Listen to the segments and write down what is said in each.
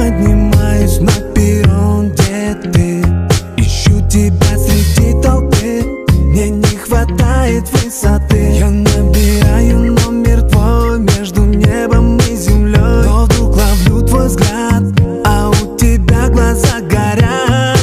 поднимаюсь на перрон, где ты. Ищу тебя среди толпы, мне не хватает высоты. Я набираю номер твой между небом и землей, но вдруг ловлю твой взгляд, а у тебя глаза горят.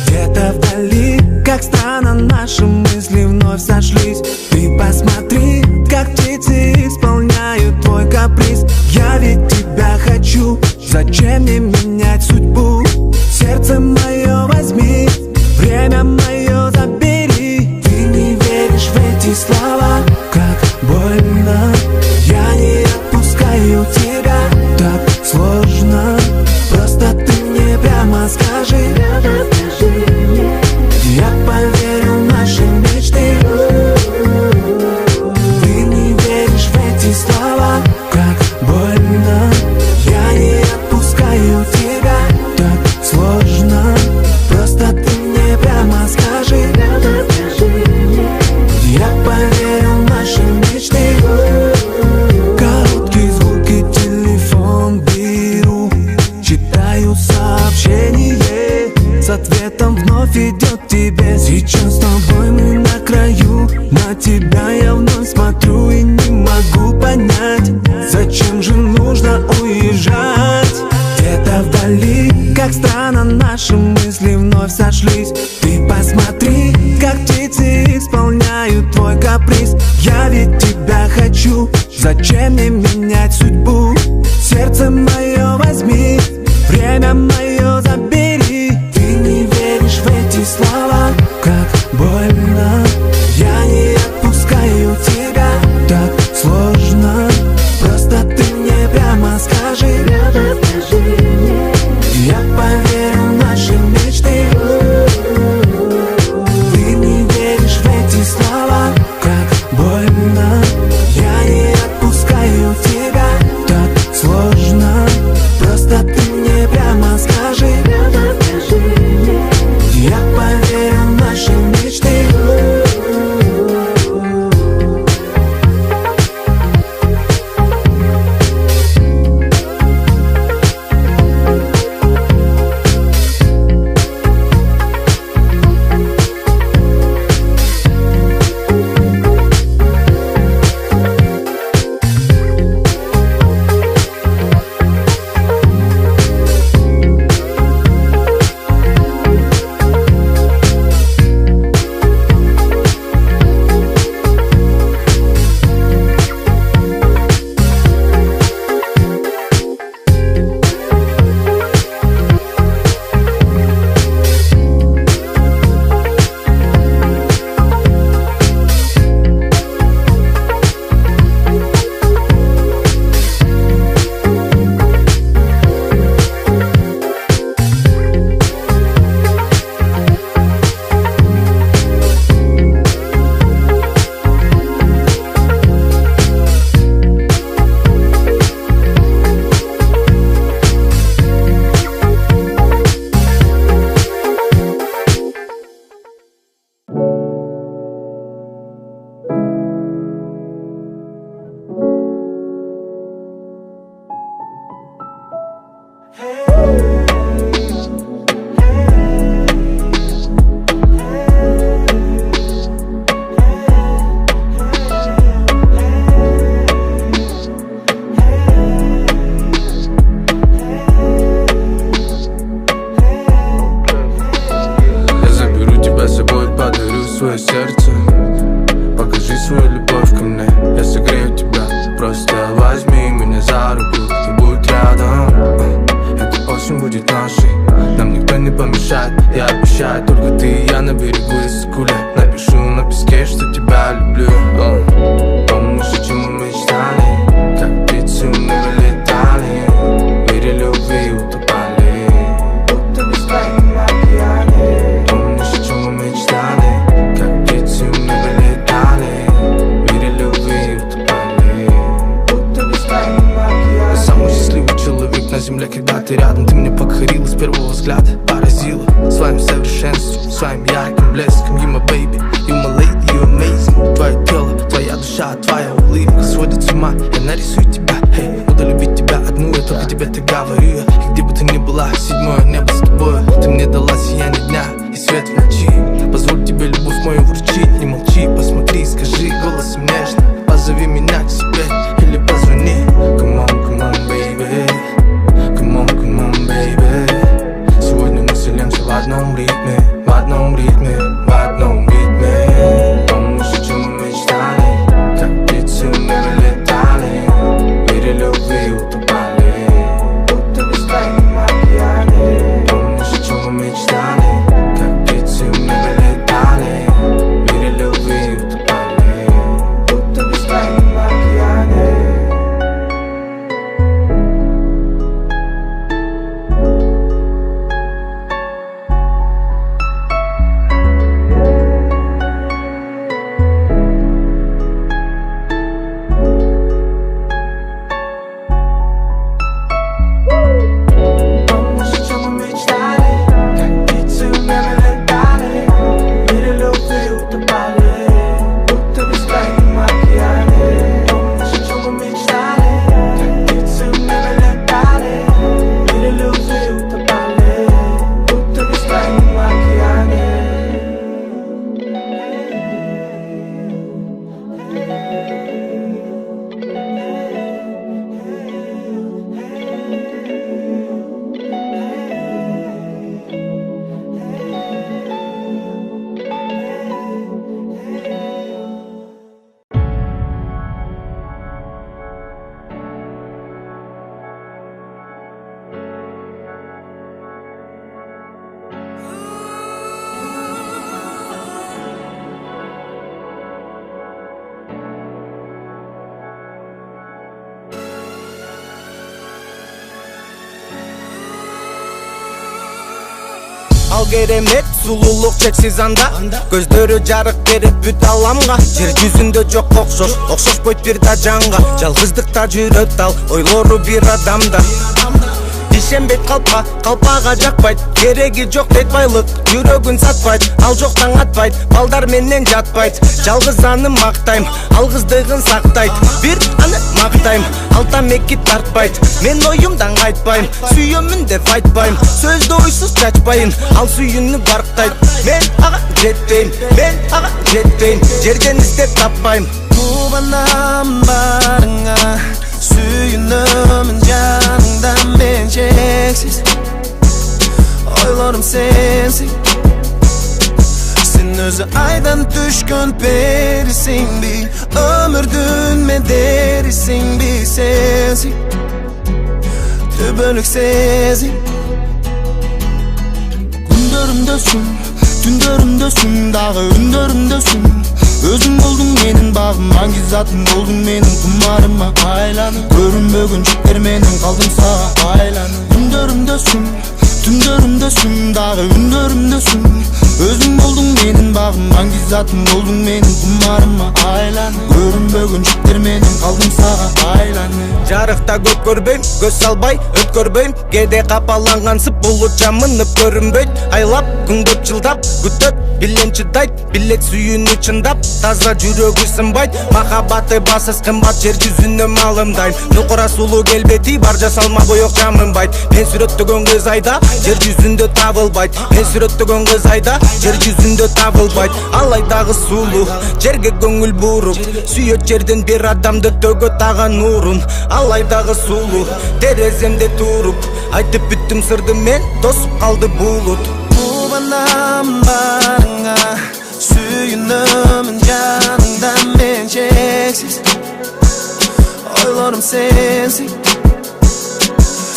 Где-то вдали, как странно, наши мысли вновь сошлись. Ты посмотри, как птицы исполняют твой каприз. Я ведь тебя хочу, зачем мне менять судьбу? Сердце мое возьми, время мое забери. Ты не веришь в эти слова, как больно. Я не отпускаю тебя, так сложно. Просто ты мне прямо скажи, я поверю в наши мечты. Ты не веришь в эти слова, как больно. Я не отпускаю тебя, так сложно. Просто ты мне прямо скажи, я поверю в наши мечты. Короткие звуки, телефон беру, читаю сообщение, с ответом вновь идет тебе. Сейчас с тобой мы на краю, на тебя я вновь смотрю и не могу понять, зачем же нужно уезжать. Где-то вдали, как странно, наши мысли вновь сошлись. Ты посмотри, как птицы исполняют твой каприз. Я ведь тебя хочу, зачем мне менять судьбу? Сердце мое возьми, время мое забери. Ты не веришь в эти слова, как больно. Я не отпускаю тебя, так сложно. Просто ты мне прямо скажи, я поверю в наши мечты. Ты не веришь в эти слова, как больно. Я не отпускаю тебя, так сложно. Просто ты мне прямо скажи, я поверю в наши мечты. свое сердце, покажи свою любовь ко мне. Я согрею тебя, просто возьми меня за руку и будь рядом. Эта осень будет нашей, нам никто не помешает. Я обещаю, только ты и я на берегу Иссык-Куле. Напишу на песке, что тебя люблю. Помнишь, о чем мы мечтали, как птицы мы вылетали, в мире любви утопали, будто в бескрайнем океане. Помнишь, о чем мы мечтали, как птицы мы вылетали, в мире любви утопали, будто в бескрайнем океане. Я самый счастливый человек на земле, когда ты рядом. Ты мне покорила с первого взгляда, поразила своим совершенством, своим ярким блеском. You my baby, you my lady, you amazing. Твое тело, твоя душа, твоя улыбка сводит с ума. Я нарисую тебя, буду любить тебя одну, я только тебе так говорю. И где бы Ты не была, седьмое небо с тобой. Ты мне дала сияние дня и свет в ночи. Позволь тебе любовь мою вручить. Не молчи, посмотри, скажи голосом нежно. Позови меня к себе или позвони. Come on, baby. Come on, baby. Сегодня мы селимся в одном ритме. В одном ритме, в одном ритме. Помнишь, о чем мы мечтали? Как птицы в небе летали. В мире любви утопали. Будто в бескрайнем океане. Помнишь, о чем мы мечтали? Как птицы в небе летали. В мире любви утопали. Будто в бескрайнем океане. Ал керемет сулуулук чексиз анда. Көздөрү жарык берип бүт аламга. Жер жүзүндө жок окшошпойт бир да жанга. Жалгыздыкта жүрөт ал, ойлору бир адамда. Ишенбейт калпка, калпага жакпайт. Кереги жок дейт байлык, жүрөгүн сатпайт. Ал жоктан атпайт, балдар менен жатпайт. Жалгыз аны мактайм, алгыздыгын сактайт. Бир аны мактайм, алтан мекки тартпайт. Мен оюмдан кайтпайм, сүйөмүн деп айтпайм. Сөздү ойсуз чачпайын, ал сүйүүнү барктайт. Мен ага жетпейм, мен ага жетпейм. Жерден издеп таппайм. Кубанам барыңа, сүйүнөмүн жаныңда мен чексиз. Ойлорум сенсиң. Сен өзү айдан түшкөн перисиңби, өмүрдүн медерисиңби сенсиң. Түбөлүк сезим. Күндөрүмдөсүң, түндөрүмдөсүң, дагы үндөрүмдөсүң. Өзүң болдуң менин багым, аңгизатым болдуң менин кумарыма айланып. Көрүнбөгөн жүктер менен калдым сага байланып. Күндөрүмдөсүң, түндөрүмдөсүң, дагы үндөрүмдөсүң. Өзүң болдуң менин багым, аңгизатым болдуң менин кумарыма айланып. Көрүнбөгөн жүктер менен калдым сага байланып. Жарыкта көп көрбөйм, көз салбай өткөрбөйм. Кээде капалангансып булут жамынып көрүнбөйт. Айлап күндөп жылдап күтөт, билен чыдайт. Билет сүйүүнү чындап, таза жүрөгү сынбайт. Махабаты басыз кымбат, жер жүзүнө малымдайм. Нукура сулуу келбети бар, жасалма боек жамынбайт. Мен сүрөттөгөн кыз айда, жер жүзүндө табылбайт. Мен сүрөттөгөн кыз айда, жер жүзүндө табылбайт. Ал айдагы сулуу, жерге көңүл буруп, сүйөт жерден бир адамды төгөт ага нурун. Ал айдагы сулуу, тереземде туруп, айтып бүттүм сырды мен, тосуп калды булут. Кубанам барыңа, сүйүнөмүн жаныңда мен чексиз. Ойлорум сенсиң.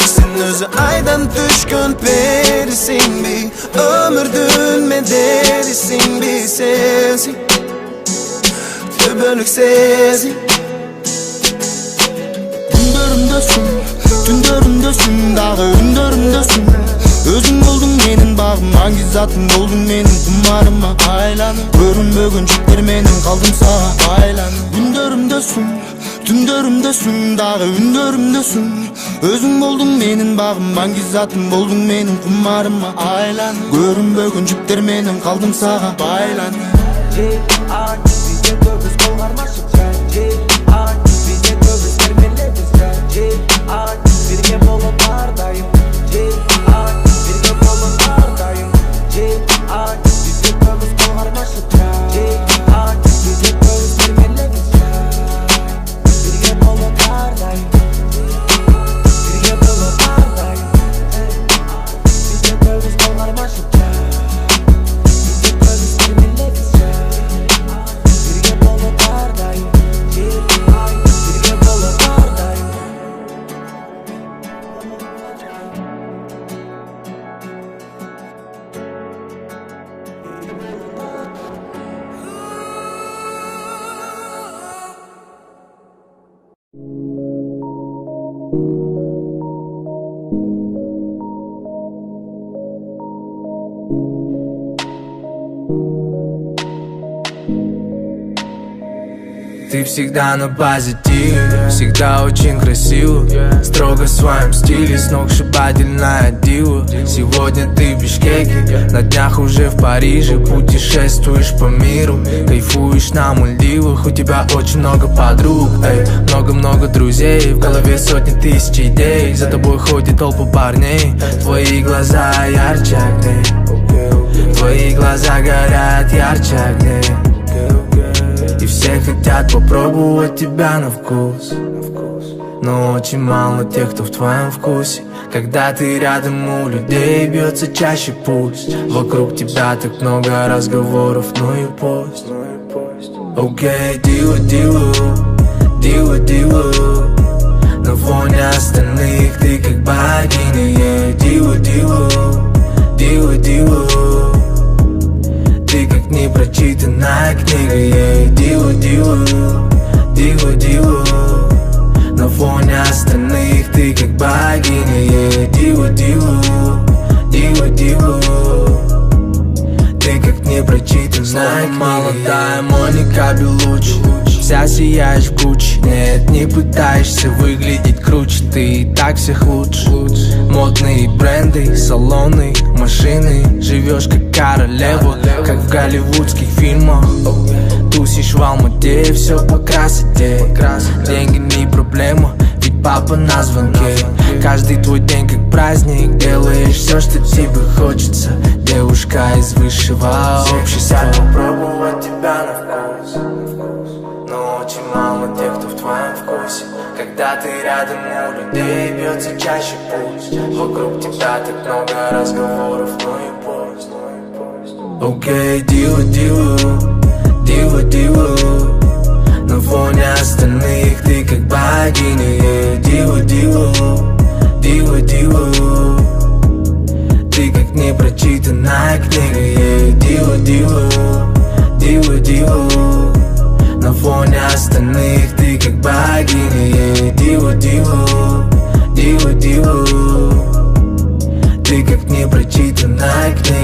Сен өзү айдан түшкөн перисиңби, өмүрдүн медерисиңби сенсиң. Түбөлүк сезим. Күндөрүмдөсүң, түндөрүмдөсүң, дагы үндөрүмдөсүң. Өзүң болдуң менин багым, аңгизатым болдуң менин кумарыма айланып. Көрүнбөгөн жүктер менен калдым сага байланып. Күндөрүмдөсүң, түндөрүмдөсүң, дагы үндөрүмдөсүң. Өзүң болдуң менин багым, аңгизатым болдуң менин кумарыма айланып. Көрүнбөгөн жүктер менен калдым сага байланып. Bizde köbüz kolgarmaşık bizde köbüz termelediz birge bolup bardayım. ты всегда на позитиве, всегда очень красиво, строго в своем стиле, сногсшибательная дива. Сегодня ты в Бишкеке, на днях уже в Париже. Путешествуешь по миру, кайфуешь на Мальдивах. У тебя очень много подруг, много-много друзей. В голове сотни тысяч идей, за тобой ходит толпа парней. Твои глаза ярче огней, твои глаза горят ярче огней. И все хотят попробовать тебя на вкус, но очень мало тех, кто в твоем вкусе. Когда ты рядом, у людей бьется чаще пульс. Вокруг тебя так много разговоров, ну и пусть. Окей, дива, дива, дива, дива. На фоне остальных ты как богиня. Дива, дива, дива, дива. Ты как непрочитанная книга. Дива, дива, дива, дива. На фоне остальных ты как богиня. Дива, дива, дива, дива. Ты как непрочитанная книга. Молодая Моника Белуччи, вся сияешь в Гуччи. Нет, не пытаешься выглядеть круче, ты и так всех лучше. Модные бренды, салоны, машины. Живешь как королева, как в голливудских фильмах. Тусишь в Алмате, все по красоте. Деньги не проблема, ведь папа на звонке. Каждый твой день как праздник, делаешь все, что тебе хочется. Девушка из высшего общества. Хотят попробовать тебя на вкус, но очень мало тех, кто в твоем вкусе. Когда ты рядом, у людей бьется чаще пульс. Вокруг тебя так много разговоров, ну и пусть. Окей, дива, дива, дива, дива. На фоне остальных ты как богиня. Дива, дива, дива, дива. Ты как непрочитанная книга. Дива, дива, дива, дива. На фоне остальных ты как богиня. Дива, дива, дива, дива. Ты как непрочитанная книга.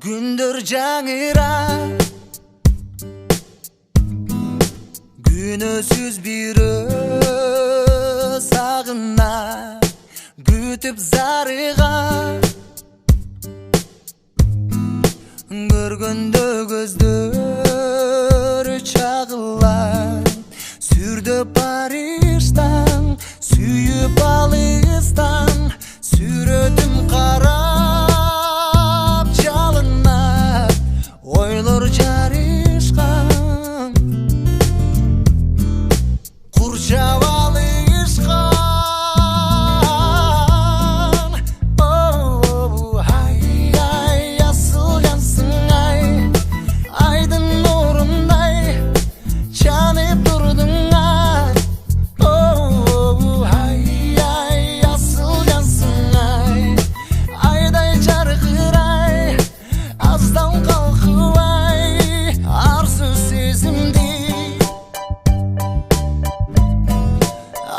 Gündür жаңыра, günösüz biri sağına, gütüp zarıga. Görgöndö gözдөр çağılar, sürdü Paris'tan, süyüp alıstan, sürödüm qarap çalına, oylor jarışkan, kurşap alışkan. Oh, hay hay asıl yansın ay, aydın nurunday çanıp durdun ay. Oh, hay hay asıl yansın ay, ayday çarkıray, azdan kalkıvay, arzu sezimdi.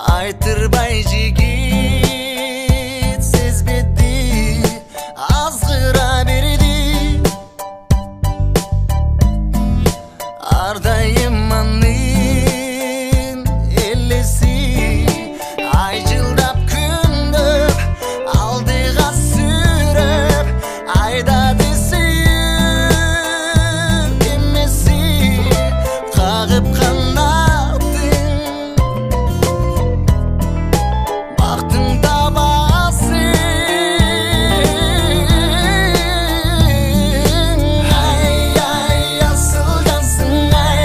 Aytırbay jigit sezbedi, azgıra berdi. Ardayım anın ellesi, aycıldap kündüp, aldığa sürüp, ayda deseyip emmesi, kağıp kanadın, baktın tabasın. Ay ay asıl yansın ay,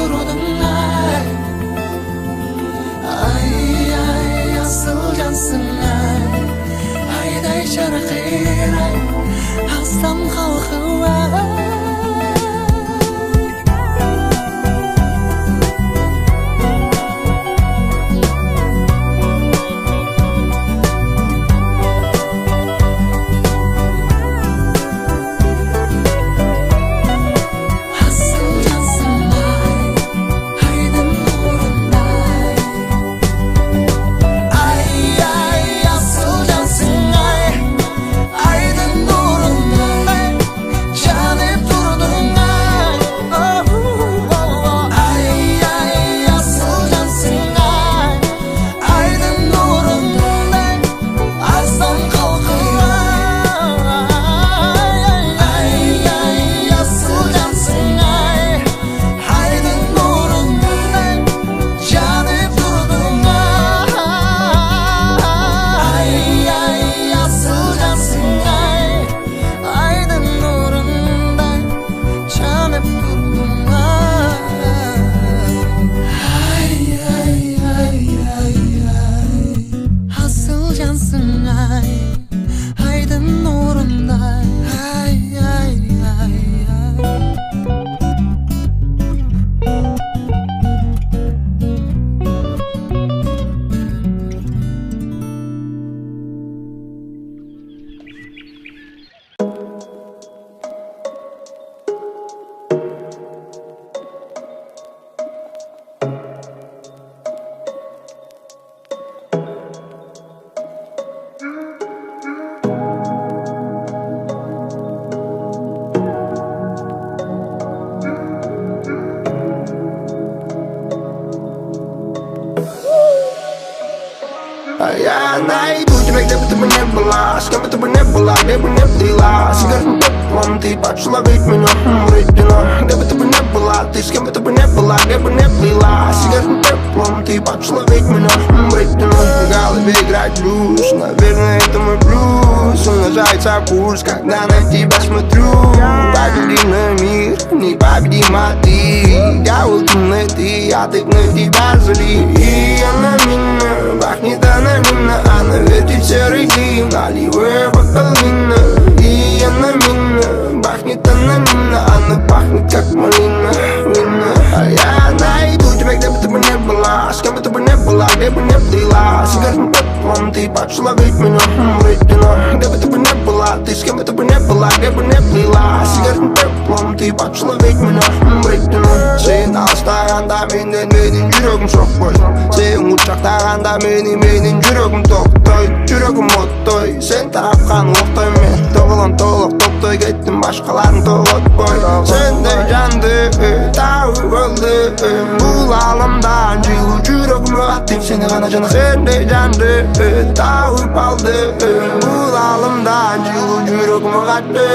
durdun ay. Ay asıl cansın ay. Ayday şarkır ay. Hastam halkı ay. Я найду тебя, где бы ты бы не была, с кем бы ты бы не была, где бы не плыла. Сигаретным теплом ты почла ведь меня умрыдено. Где бы ты бы не была, ты с кем бы ты бы не была, где бы не плыла. Сигаретным теплом ты почла ведь меня умрыдено. В голове играет блюз, наверное это мой плюс. Умножается пульс, когда на тебя смотрю. Победи на мир, непобедима ты. Я ултимный ты, а ты на тебя зли. И она меня пахнет анонимно, она вертит серый дым, наливая бокал вина. И она меня пахнет анонимно, она пахнет как малина, вина. А я найду тебя, где бы ты бы не была, с кем бы ты бы не была, где бы не плыла. Сигаретным теплом ты почла ведь меня умрыдено. Где бы ты бы не была, ты с кем бы ты бы не была, где бы не плыла. Сигаретным теплом ты почла ведь меня умрыдено. Сен алыстаганда менден менин жүрөгүм сокпой. Сен учактаганда менин жүрөгүм токтой. Жүрөгүм оттой, сен тарапкан октой мен. Тоголон толук топтой кеттим, башкаларын тоготпой. Сендей жанды табып болду. Бул аламдан жылуу жүрөгүмө аттым сени гана жана. Сендей жанды табып алды. Бул аламдан жылуу жүрөгүмө катты.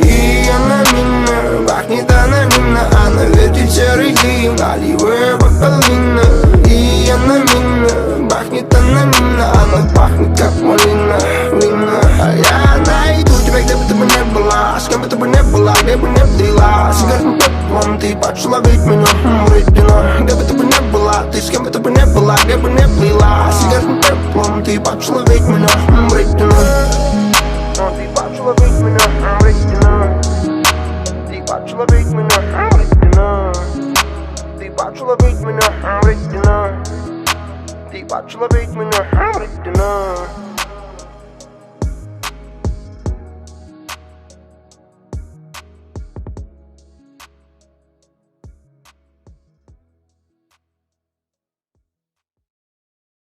И она меня пахнет анонимно, она вертит серый дым, наливая бокал вина. И она меня пахнет анонимно, она пахнет как малина, вина. А я найду тебя, где бы ты бы не была, с кем бы ты бы не была, где бы не плыла. Сигаретным теплом ты почла ведь меня умрыдено. Где бы ты бы не была, ты с кем бы ты бы не была, где бы не плыла. Сигаретным теплом ты почла ведь меня умрыдено. Ты почла ведь меня умрыдено. Ты почла ведь меня умрыдено. Ты почла ведь меня умрыдено. Ты почла ведь меня умрыдено.